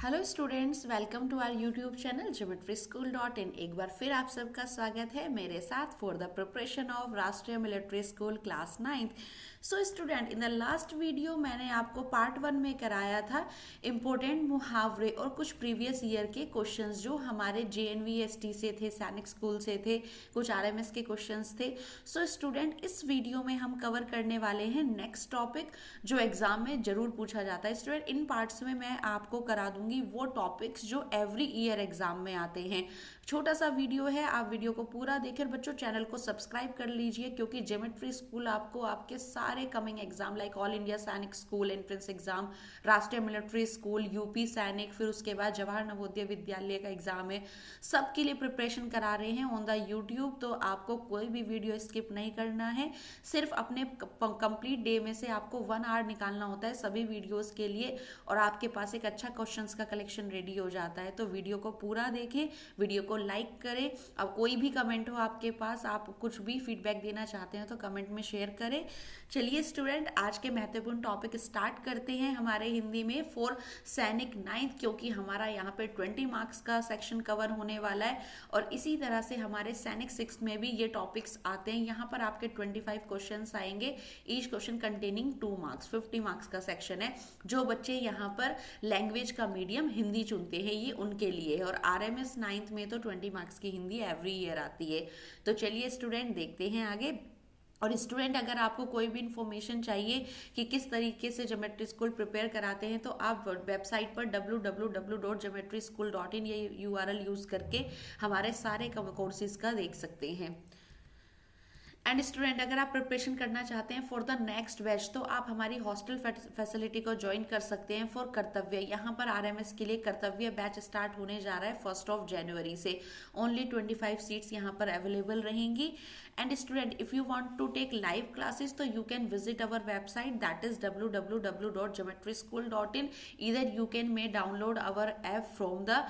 Hello students, welcome to our YouTube channel geometry-school.in। एक बार फिर आप सबका स्वागत है मेरे साथ फॉर द प्रिपरेशन ऑफ राष्ट्रीय military school class 9th। So student, in the last video मैंने आपको पार्ट 1 में कराया था इम्पोर्टेंट मुहावरे और कुछ प्रीवियस ईयर के क्वेश्चंस जो हमारे JNVST से थे, सैनिक स्कूल से थे, कुछ RMS के क्वेश्चंस थे। सो स्टूडेंट, इस वीडियो में हम कवर करने वाले हैं नेक्स्ट टॉपिक जो एग्जाम में जरूर पूछा जाता है। स्टूडेंट, इन पार्ट्स में मैं आपको करा दूंगी वो टॉपिक्स जो एवरी ईयर एग्जाम में आते हैं। छोटा सा वीडियो है, आप वीडियो को पूरा देखें। बच्चों, चैनल को सब्सक्राइब कर लीजिए क्योंकि ज्योमेट्री स्कूल आपको आपके सारे coming exam like all India सैनिक स्कूल एंट्रेंस एग्जाम, राष्ट्रीय मिलिट्री स्कूल, यूपी सैनिक, फिर उसके बाद जवाहर नवोदय विद्यालय का एग्जाम है, सबके लिए प्रिपरेशन करा रहे हैं ऑन द यूट्यूब। तो आपको कोई भी वीडियो स्किप नहीं करना है। सिर्फ अपने कंप्लीट डे में से आपको 1 आवर निकालना होता है सभी वीडियोस के लिए और आपके पास एक अच्छा क्वेश्चंस का कलेक्शन रेडी हो जाता है। तो वीडियो को पूरा देखें, वीडियो को लाइक करें। अब कोई भी कमेंट हो आपके पास, आप कुछ भी फीडबैक देना चाहते हैं तो कमेंट में शेयर करें। चलिए स्टूडेंट, आज के महत्वपूर्ण टॉपिक स्टार्ट करते हैं हमारे हिंदी में फॉर सैनिक 9th, क्योंकि हमारा यहाँ पे 20 मार्क्स का सेक्शन कवर होने वाला है और इसी तरह से हमारे सैनिक 6 में भी ये टॉपिक्स आते हैं। यहाँ पर आपके 25 क्वेश्चन आएंगे, each question containing 2 marks, 50 marks का सेक्शन है। जो बच्चे यहाँ पर लैंग्वेज का मीडियम हिंदी चुनते हैं ये उनके लिए है और RMS 9th में तो 20 मार्क्स की हिंदी एवरी ईयर आती है। तो चलिए स्टूडेंट, देखते हैं आगे। और स्टूडेंट, अगर आपको कोई भी इंफॉर्मेशन चाहिए कि किस तरीके से ज्योमेट्री स्कूल प्रिपेयर कराते हैं तो आप वेबसाइट पर www.geometryschool.in ये URL यूज़ करके हमारे सारे कोर्सेज का देख सकते हैं। एंड स्टूडेंट, अगर आप प्रिपरेशन करना चाहते हैं फॉर द नेक्स्ट बैच तो आप हमारी हॉस्टल फैसिलिटी को ज्वाइन कर सकते हैं फॉर कर्तव्य। यहाँ पर RMS के लिए कर्तव्य बैच स्टार्ट होने जा रहा है 1 जनवरी से। ओनली 25 सीट्स यहाँ पर अवेलेबल रहेंगी। And student, if you want to take live classes तो you can visit our website, that is www.geometryschool.in। इधर you can may download our app from the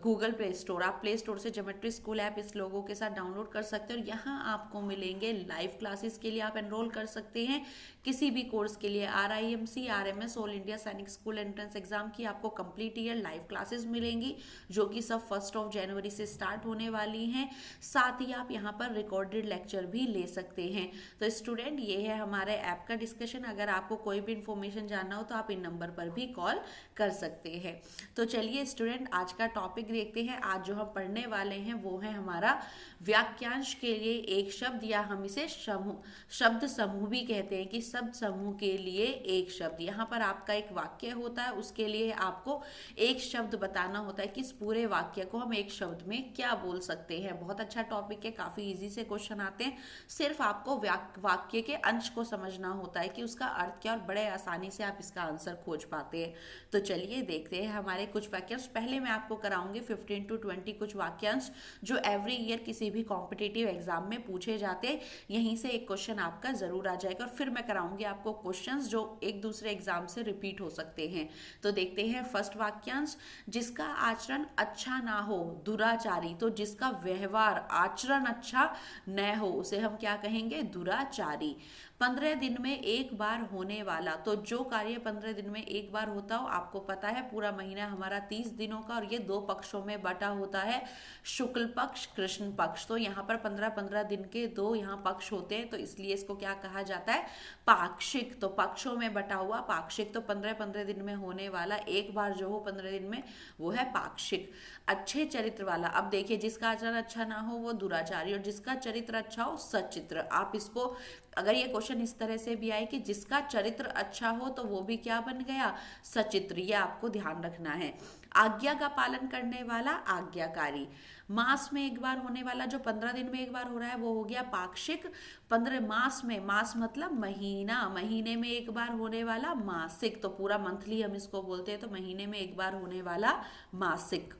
Google Play Store. आप Play Store से geometry school app इस लोगों के साथ download कर सकते हैं और यहाँ आपको मिलेंगे लाइव क्लासेस के लिए आप एनरोल कर सकते हैं। किसी भी कोर्स के लिए RIMC, RMS, ऑल इंडिया सैनिक स्कूल एंट्रेंस एग्जाम की आपको कंप्लीट ईयर लाइव क्लासेस मिलेंगी जो कि सब 1 जनवरी से स्टार्ट होने वाली हैं। साथ ही आप यहाँ पर रिकॉर्डेड लेक्चर भी ले सकते हैं। तो स्टूडेंट, ये है हमारे ऐप का डिस्कशन। अगर आपको कोई भी इंफॉर्मेशन जानना हो तो आप इन नंबर पर भी कॉल कर सकते हैं। तो चलिए स्टूडेंट, आज का टॉपिक देखते हैं। आज जो हम पढ़ने वाले हैं वो है हमारा वाक्यांश के लिए एक शब्द, या हम इसे शब्द समूह भी कहते हैं कि शब्द समूह के लिए एक शब्द। यहाँ पर आपका एक वाक्य होता है, उसके लिए आपको एक शब्द बताना होता है कि इस पूरे वाक्य को हम एक शब्द में क्या बोल सकते हैं। बहुत अच्छा टॉपिक है, काफी इजी से क्वेश्चन आते हैं। सिर्फ आपको वाक्य के अंश को समझना होता है कि उसका अर्थ क्या, और बड़े आसानी से आप इसका आंसर खोज पाते हैं। तो चलिए देखते हैं हमारे कुछ वाक्यांश। पहले मैं आपको कराऊंगी 15 to 20 कुछ वाक्यांश जो एवरी ईयर किसी भी कॉम्पिटिटिव एग्जाम में पूछे जाते हैं। यहीं से एक क्वेश्चन आपका जरूर आ जाएगा और फिर मैं कराऊंगी आपको क्वेश्चंस जो एक दूसरे एग्जाम से रिपीट हो सकते हैं। तो देखते हैं फर्स्ट वाक्यांश। जिसका आचरण अच्छा ना हो दुराचारी। तो जिसका व्यवहार आचरण अच्छा न हो उसे हम क्या कहेंगे? दुराचारी। 15 दिन में एक बार होने वाला। तो जो कार्य 15 दिन में एक बार होता हो, आपको पता है पूरा महीना हमारा 30 दिनों का और ये 2 पक्षों में बटा होता है, शुक्ल पक्ष, कृष्ण पक्ष। तो यहाँ पर 15-15 दिन के 2 यहाँ पक्ष होते हैं, तो इसलिए इसको क्या कहा जाता है? पाक्षिक। तो पक्षों में बटा हुआ पाक्षिक। तो 15-15 दिन में होने वाला एक बार जो हो 15 दिन में, वो है पाक्षिक। अच्छे चरित्र वाला। अब देखिए, जिसका आचरण अच्छा ना हो वो दुराचारी और जिसका चरित्र अच्छा हो सच्चित्र। आप इसको, अगर ये क्वेश्चन इस तरह से भी आए कि जिसका चरित्र अच्छा हो तो वो भी क्या बन गया? सचित्र। ये आपको ध्यान रखना है। आज्ञा का पालन करने वाला आज्ञाकारी। मास में एक बार होने वाला, जो 15 दिन में एक बार हो रहा है वो हो गया पाक्षिक। 15 मास में, मास मतलब महीना, महीने में एक बार होने वाला मासिक। तो पूरा मंथली हम इसको बोलते हैं, तो महीने में एक बार होने वाला मासिक।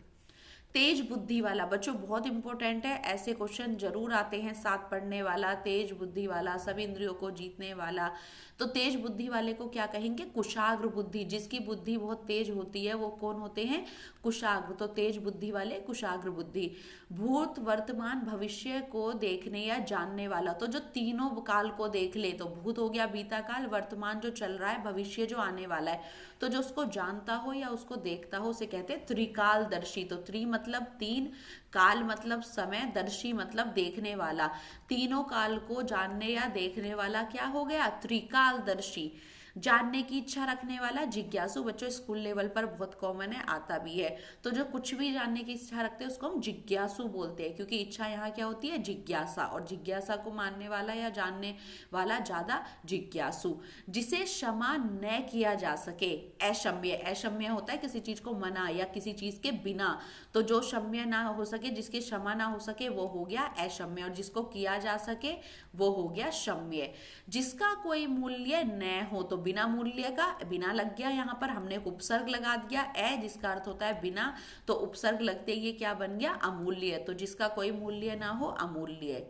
तेज बुद्धि वाला, बच्चों बहुत इंपॉर्टेंट है, ऐसे क्वेश्चन जरूर आते हैं। साथ पढ़ने वाला, तेज बुद्धि वाला, सभी इंद्रियों को जीतने वाला। तो तेज बुद्धि वाले को क्या कहेंगे? कुशाग्र बुद्धि। जिसकी बुद्धि बहुत तेज होती है वो कौन होते हैं? कुशाग्र। तो तेज बुद्धि वाले कुशाग्र बुद्धि। भूत, वर्तमान, भविष्य को देखने या जानने वाला, तो जो तीनों काल को देख ले, तो भूत हो गया बीता काल, वर्तमान जो चल रहा है, भविष्य जो आने वाला है, तो जो उसको जानता हो या उसको देखता हो उसे कहते हैं त्रिकालदर्शी। तो त्रि मतलब तीन, काल मतलब समय, दर्शी मतलब देखने वाला। तीनों काल को जानने या देखने वाला क्या हो गया? त्रिकालदर्शी। जानने की इच्छा रखने वाला जिज्ञासु। बच्चों स्कूल लेवल पर बहुत कॉमन है, आता भी है। तो जो कुछ भी जानने की इच्छा रखते हैं उसको हम जिज्ञासु बोलते हैं, क्योंकि इच्छा यहाँ क्या होती है? जिज्ञासा। और जिज्ञासा को मानने वाला या जानने वाला ज्यादा जिज्ञासु। जिसे क्षमा न किया जा सके, अक्षम्य। अक्षम्य होता है किसी चीज को मना या किसी चीज के बिना। तो जो क्षम्य ना हो सके, जिसकी क्षमा ना हो सके, वो हो गया अक्षम्य। और जिसको किया जा सके वो हो गया क्षम्य। जिसका कोई मूल्य न हो, तो बिना मूल्य का, बिना लग गया, यहाँ पर हमने एक उपसर्ग लगा दिया ए, जिसका अर्थ होता है बिना, तो उपसर्ग लगते ये क्या बन गया? अमूल्य। तो जिसका कोई मूल्य ना हो, अमूल्य।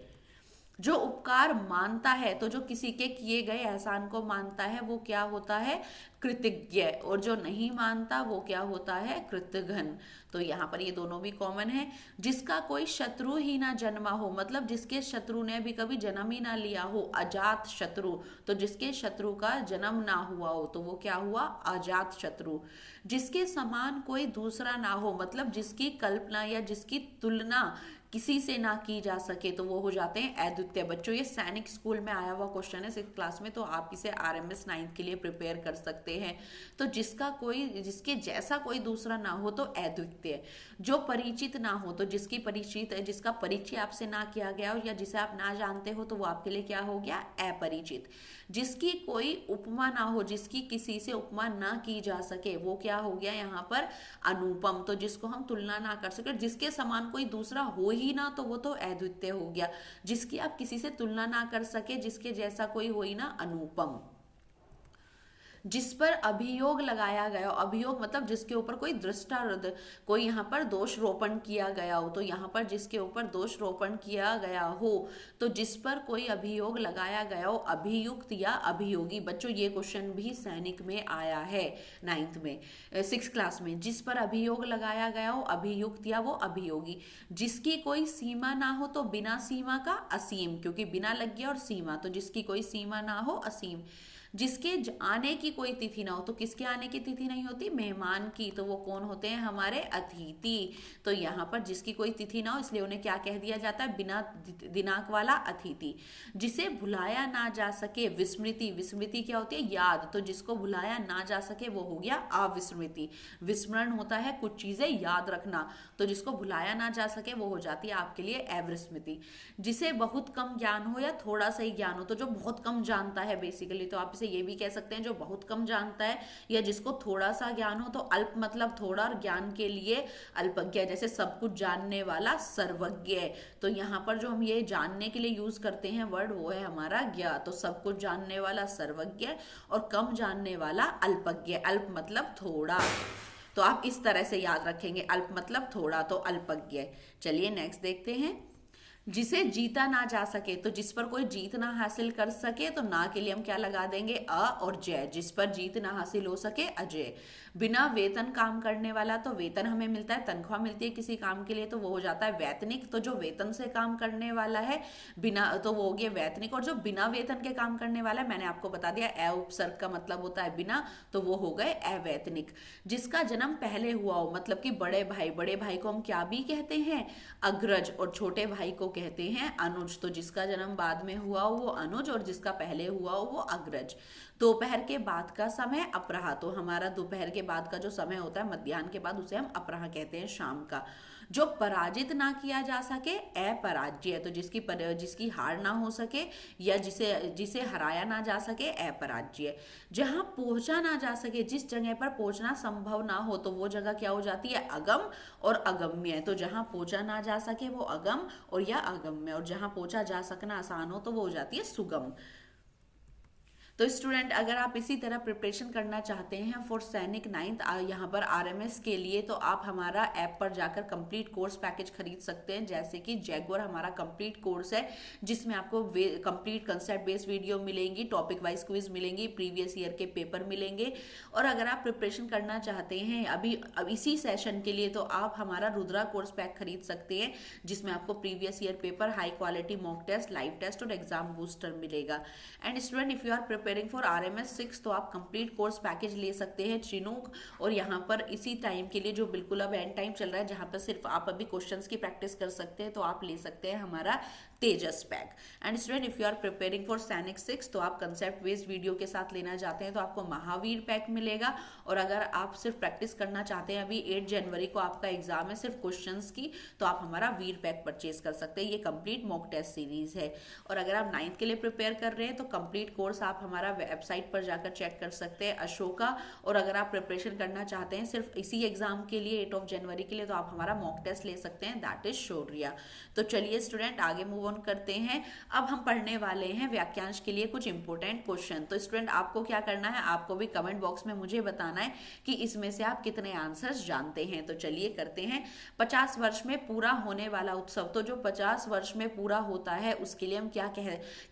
जो उपकार मानता है, तो जो किसी के किए गए एहसान को मानता है वो क्या होता है? कृतज्ञ। और जो नहीं मानता वो क्या होता है? कृतघ्न। तो यहाँ पर ये दोनों भी कॉमन है। जिसका कोई शत्रु ही ना जन्मा हो, मतलब जिसके शत्रु ने भी कभी जन्म ही ना लिया हो, अजात शत्रु। तो जिसके शत्रु का जन्म ना हुआ हो तो वो क्या हुआ? अजात शत्रु। जिसके समान कोई दूसरा ना हो, मतलब जिसकी कल्पना या जिसकी तुलना किसी से ना की जा सके, तो वो हो जाते हैं अद्वितीय। बच्चों ये सैनिक स्कूल में आया हुआ क्वेश्चन है 6th क्लास में, तो आप इसे RMS 9th के लिए प्रिपेयर कर सकते हैं। तो जिसके जैसा कोई दूसरा ना हो तो अद्वितीय। जो परिचित ना हो, तो जिसका परिचय आपसे ना किया गया हो या जिसे आप ना जानते हो, तो वो आपके लिए क्या हो गया? अपरिचित। जिसकी कोई उपमा ना हो, जिसकी किसी से उपमा ना की जा सके, वो क्या हो गया यहाँ पर? अनुपम। तो जिसको हम तुलना ना कर सके, जिसके समान कोई दूसरा हो ही ना, तो वो तो अद्वितीय हो गया। जिसकी आप किसी से तुलना ना कर सके, जिसके जैसा कोई हो ही ना, अनुपम। जिस पर अभियोग लगाया गया हो, अभियोग मतलब जिसके ऊपर कोई कोई यहाँ पर दोष रोपण किया गया हो, तो यहाँ पर जिसके ऊपर दोष रोपण किया गया हो, तो जिस पर कोई अभियोग लगाया गया हो, अभियुक्त या अभियोगी। बच्चों ये क्वेश्चन भी सैनिक में आया है 9th में, 6th क्लास में। जिस पर अभियोग लगाया गया हो, अभियुक्त या वो अभियोगी। जिसकी कोई सीमा ना हो, तो बिना सीमा का असीम, क्योंकि बिना लग गया और सीमा, तो जिसकी कोई सीमा ना हो, असीम। जिसके आने की कोई तिथि ना हो, तो किसके आने की तिथि नहीं होती? मेहमान की। तो वो कौन होते हैं? हमारे अतिथि। तो यहाँ पर जिसकी कोई तिथि ना हो, इसलिए उन्हें क्या कह दिया जाता है? बिना दिनांक वाला अतिथि। जिसे भुलाया ना जा सके, विस्मृति। विस्मृति क्या होती है? याद। तो जिसको भुलाया ना जा सके वो हो गया अविस्मृति। विस्मरण होता है कुछ चीजें याद रखना, तो जिसको भुलाया ना जा सके वो हो जाती है आपके लिए अविस्मृति। जिसे बहुत कम ज्ञान हो या थोड़ा सा ही ज्ञान हो, तो जो बहुत कम जानता है बेसिकली, तो आप ये भी कह सकते हैं जो बहुत कम जानता है, या जिसको थोड़ा सा ज्ञान हो। तो अल्प मतलब थोड़ा, और ज्ञान के लिए अल्पज्ञ। जैसे सब कुछ जानने वाला सर्वज्ञ। तो यहाँ पर जो हम ये जानने के लिए यूज करते हैं वर्ड, वो है हमारा ज्ञ। तो सब कुछ जानने वाला सर्वज्ञ और कम जानने वाला अल्पज्ञ। अल्प मतलब थोड़ा, तो आप इस तरह से याद रखेंगे, अल्प मतलब थोड़ा, तो अल्पज्ञ। चलिए नेक्स्ट देखते हैं। जिसे जीता ना जा सके, तो जिस पर कोई जीत ना हासिल कर सके, तो ना के लिए हम क्या लगा देंगे? अ और जय। जिस पर जीत ना हासिल हो सके, अजय। बिना वेतन काम करने वाला, तो वेतन हमें मिलता है, तनख्वाह मिलती है किसी काम के लिए, तो वो हो जाता है वैतनिक। तो जो वेतन से काम करने वाला है बिना, तो वो हो गया वैतनिक। और जो बिना वेतन के काम करने वाला है, मैंने आपको बता दिया अ उपसर्ग का मतलब होता है बिना, तो वो हो गए अवैतनिक। जिसका जन्म पहले हुआ हो, मतलब कि बड़े भाई। बड़े भाई को हम क्या भी कहते हैं? अग्रज। और छोटे भाई को कहते हैं अनुज। तो जिसका जन्म बाद में हुआ हो वो अनुज, और जिसका पहले हुआ हो वो अग्रज। दोपहर के बाद का समय अपराह। तो हमारा दोपहर के बाद का जो समय होता है मध्याह्न के बाद, उसे हम अपराह कहते हैं, शाम का। जो पराजित ना किया जा सके, अपराज्य। तो जिसकी हार ना हो सके या जिसे हराया ना जा सके, अपराज्य। जहां पहुंचा ना जा सके, जिस जगह पर पहुंचना संभव ना हो, तो वो जगह क्या हो जाती है? अगम और अगम्य। तो जहां पहुंचा ना जा सके वो अगम और या अगम्य, और जहां पहुंचा जा सकना आसान हो तो वो हो जाती है सुगम। तो स्टूडेंट अगर आप इसी तरह प्रिपरेशन करना चाहते हैं फॉर सैनिक 9th यहाँ पर आरएमएस के लिए, तो आप हमारा ऐप पर जाकर कंप्लीट कोर्स पैकेज खरीद सकते हैं। जैसे कि जैगुआर हमारा कंप्लीट कोर्स है जिसमें आपको कंप्लीट कंसेप्ट बेस्ड वीडियो मिलेंगी, टॉपिक वाइज क्विज मिलेंगी, प्रीवियस ईयर के पेपर मिलेंगे। और अगर आप प्रिपरेशन करना चाहते हैं अब इसी सेशन के लिए, तो आप हमारा रुद्रा कोर्स पैक खरीद सकते हैं जिसमें आपको previous year paper, high quality mock test, live test और एग्जाम बूस्टर मिलेगा। And student if you are preparing for RMS 6 तो आप कंप्लीट कोर्स पैकेज ले सकते हैं चिनूक। और यहाँ पर इसी टाइम के लिए जो बिल्कुल अब एंड टाइम चल रहा है जहाँ पर सिर्फ आप अभी क्वेश्चंस की प्रैक्टिस कर सकते हैं, तो आप ले सकते हैं हमारा Tejas pack. And student if you are preparing for Sainik 6 तो आप कंसेप्ट बेस्ड वीडियो के साथ लेना चाहते हैं तो आपको महावीर पैक मिलेगा। और अगर आप सिर्फ प्रैक्टिस करना चाहते हैं, अभी 8 जनवरी को आपका एग्जाम है सिर्फ क्वेश्चंस की, तो आप हमारा वीर पैक परचेज कर सकते हैं। ये कंप्लीट मॉक टेस्ट सीरीज है। और अगर आप 9th के लिए प्रिपेयर कर रहे हैं तो कंप्लीट कोर्स आप हमारा वेबसाइट पर जाकर चेक कर सकते हैं, अशोका। और अगर आप प्रिपरेशन करना चाहते हैं सिर्फ इसी एग्जाम के लिए 8 जनवरी के लिए, तो आप हमारा मॉक टेस्ट ले सकते हैं, दैट इज शौर्या। तो चलिए स्टूडेंट आगे मूव ऑन करते हैं। अब हम पढ़ने वाले हैं वाक्यांश के लिए कुछ इंपॉर्टेंट क्वेश्चन। तो स्टूडेंट आपको क्या करना है, आपको भी कमेंट बॉक्स में मुझे बताना है कि इसमें से आप कितने आंसर्स जानते हैं। तो चलिए करते हैं। 50 वर्ष में पूरा होने वाला उत्सव, तो जो 50 वर्ष में पूरा होता है उसके लिए हम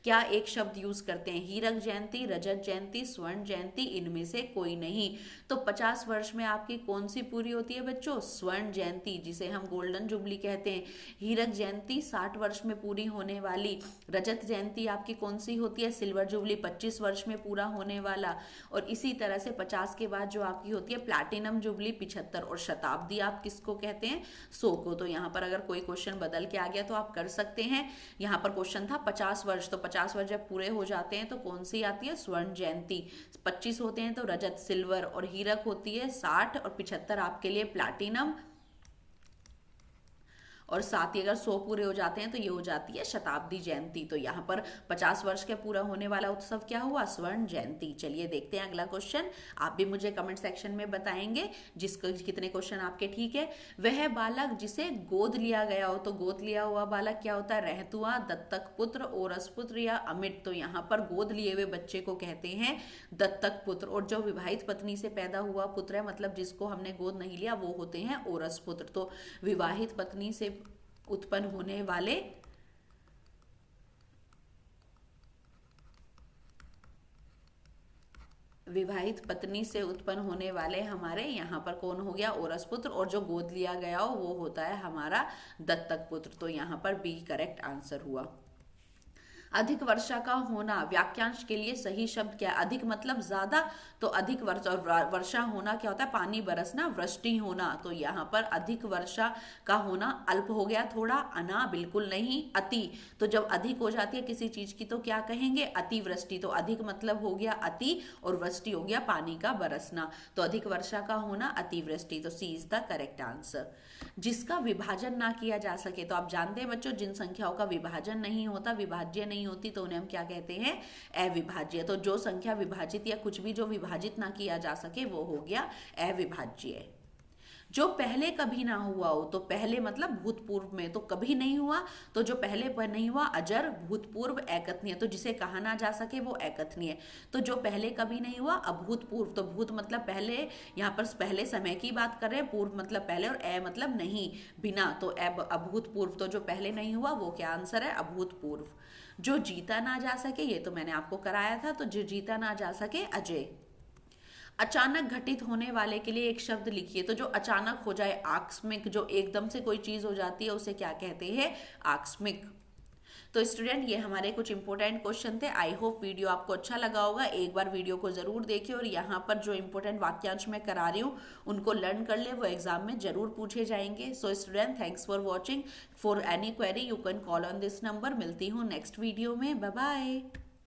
क्या एक शब्द यूज करते हैं, हीरक जयंती, रजत जयंती, स्वर्ण जयंती, इनमें से कोई नहीं। तो 50 वर्ष में आपकी कौन सी पूरी होती है बच्चों, स्वर्ण जयंती, जिसे हम गोल्डन जुबली कहते हैं। हीरक जयंती 60 वर्ष में पूरी होने वाली। रजत जयंती आपकी कौन सी होती है, सिल्वर जुबली, 25 वर्ष में पूरा होने वाला। और इसी तरह से 50 के बाद जो आपकी होती है प्लैटिनम जुबली 75। और शताब्दी आप किसको कहते हैं, 100 को। तो यहाँ पर अगर कोई क्वेश्चन बदल के आ गया तो आप कर सकते हैं। यहाँ पर क्वेश्चन था 50 वर्ष, तो 50 वर्ष जब पूरे हो जाते हैं तो कौन सी आती है, स्वर्ण जयंती। 25 होते हैं तो रजत सिल्वर, और हीरक होती है 60, और 75 आपके लिए प्लैटिनम। और साथ ही अगर 100 पूरे हो जाते हैं तो ये हो जाती है शताब्दी जयंती। तो यहाँ पर 50 वर्ष के पूरा होने वाला उत्सव क्या हुआ, स्वर्ण जयंती। चलिए देखते हैं अगला क्वेश्चन। आप भी मुझे कमेंट सेक्शन में बताएंगे जिसको कितने क्वेश्चन आपके ठीक है। वह बालक जिसे गोद लिया गया हो, तो गोद लिया हुआ बालक क्या होता है, रहतुआ, दत्तक पुत्र, ओरस पुत्र या अमिट। तो यहाँ पर गोद लिए हुए बच्चे को कहते हैं दत्तक पुत्र। और जो विवाहित पत्नी से पैदा हुआ पुत्र है, मतलब जिसको हमने गोद नहीं लिया, वो होते हैं ओरस पुत्र। तो विवाहित पत्नी से उत्पन्न होने वाले हमारे यहाँ पर कौन हो गया, ओरस पुत्र। और जो गोद लिया गया हो वो होता है हमारा दत्तक पुत्र। तो यहाँ पर बी करेक्ट आंसर हुआ। अधिक वर्षा का होना, वाक्यांश के लिए सही शब्द क्या है, अधिक मतलब ज्यादा, तो अधिक वर्षा। और वर्षा होना क्या होता है, पानी बरसना, वृष्टि होना। तो यहाँ पर अधिक वर्षा का होना अल्प हो गया थोड़ा, अना बिल्कुल नहीं, अति। तो जब अधिक हो जाती है किसी चीज की तो क्या कहेंगे, अतिवृष्टि। तो अधिक मतलब हो गया अति, और वृष्टि हो गया पानी का बरसना। तो अधिक वर्षा का होना अतिवृष्टि। तो सी इज द करेक्ट आंसर। जिसका विभाजन ना किया जा सके, तो आप जानते हैं बच्चों जिन संख्याओं का विभाजन नहीं होता, विभाज्य नहीं होती, तो उन्हें हम क्या कहते हैं, अविभाज्य। तो जो संख्या विभाजित या कुछ भी जो विभाजित ना किया जा सके वो हो गया अविभाज्य। जो पहले कभी ना हुआ हो, तो पहले मतलब भूतपूर्व में, तो कभी नहीं हुआ, तो जो पहले पर नहीं हुआ अजर, भूतपूर्व, एकथनीय। तो जिसे कहा ना जा सके वो एकथनीय। तो जो पहले कभी नहीं हुआ अभूतपूर्व, तो भूत मतलब पहले, यहाँ पर पहले समय की बात कर रहे हैं, पूर्व मतलब पहले, और ए मतलब नहीं, बिना। तो अभूतपूर्व, तो जो पहले नहीं हुआ वो क्या आंसर है, अभूतपूर्व। जो जीता ना जा सके, ये तो मैंने आपको कराया था, तो जो जीता ना जा सके अजय। अचानक घटित होने वाले के लिए एक शब्द लिखिए। तो जो अचानक हो जाए, आकस्मिक, जो एकदम से कोई चीज हो जाती है उसे क्या कहते हैं, आकस्मिक। तो स्टूडेंट ये हमारे कुछ इंपॉर्टेंट क्वेश्चन थे। आई होप वीडियो आपको अच्छा लगा होगा। एक बार वीडियो को जरूर देखिए, और यहाँ पर जो इंपॉर्टेंट वाक्यांश मैं करा रही हूँ उनको लर्न कर ले, वो एग्जाम में जरूर पूछे जाएंगे। So student thanks for watching. For any query you can call on this number. मिलती हूँ नेक्स्ट वीडियो में, बाय बाय।